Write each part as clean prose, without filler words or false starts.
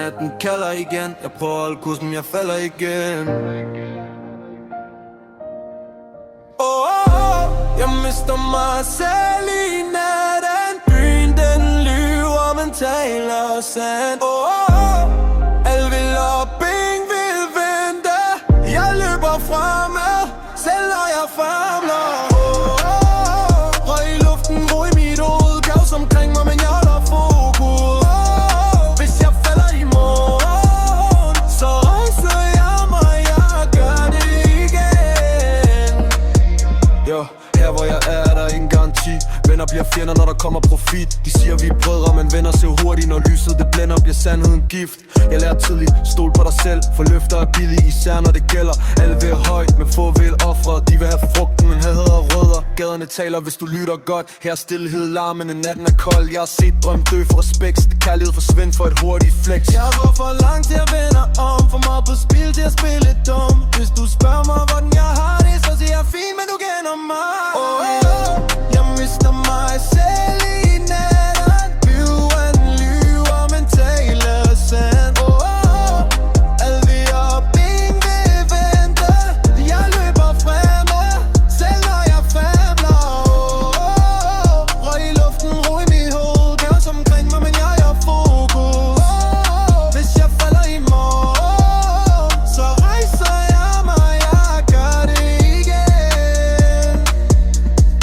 natten kalder igen. Jeg prøver at holde kursen, jeg falder igen. Jeg mister mig selv i natten. Byen den lyver, men taler sandt. Alle vil op, ingen vil vente. Jeg løber fremad, selv når jeg famler. Røg i luften, ro i mit hoved. Kaos omkring mig, men jeg holder fokus. Hvis jeg falder i morgen, så rejser jeg mig, jeg gør det igen. Jo, her hvor jeg er der ingen garanti. Venner bliver fjender, når der kommer profit. De siger vi er brødre, men venner ser hurtigt. Når lyset det blænder, bliver sandheden gift. Jeg lærer tidligt, stol på dig selv. For løfter er billige, især når det gælder. Alle vil højt, men få vil ofre. De vil have frugten, men hader rødder. Gaderne taler, hvis du lytter godt. Her er stillhed, larmende, natten er kold. Jeg har set drøm dø for respekt. Det kærlighed forsvind for et hurtigt flex. Jeg går for langt til at vende om. For meget på spil til at spille dum. Hvis du spørger mig, hvordan jeg har det, så siger jeg fint, men du kender mig. Jeg mister mig selv i natten. Byen lyver, men taler sandt. Alle vil op, ingen vil vente. Jeg løber fremad, selv når jeg famler. Røg i luften, ro i mit hoved. Kaos omkring mig, men jeg har fokus. Hvis jeg falder i morgen, så rejser jeg mig, jeg gør det igen.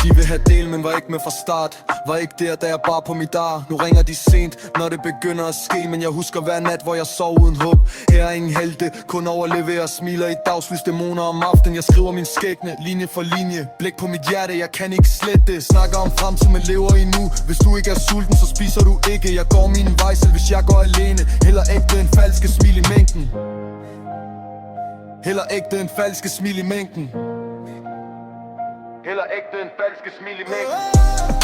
De vil have del, men var ikke med fra start. Var ikke der, da jeg bar på mit ar. Nu ringer de sent, når det begynder at ske. Men jeg husker hver nat, hvor jeg sov uden håb. Her er ingen helte, kun overleverer. Smiler i dagslys, dæmoner om aften. Jeg skriver min skæbne, linje for linje. Blik på mit hjerte, jeg kan ikke slette. Snakker om fremtid, men lever i nu. Hvis du ikke er sulten, så spiser du ikke. Jeg går min vej selv, hvis jeg går alene. Heller ægte en falske smil i mængden. Heller ægte en falske smil i mængden. Heller ægte en falske smil i mængden.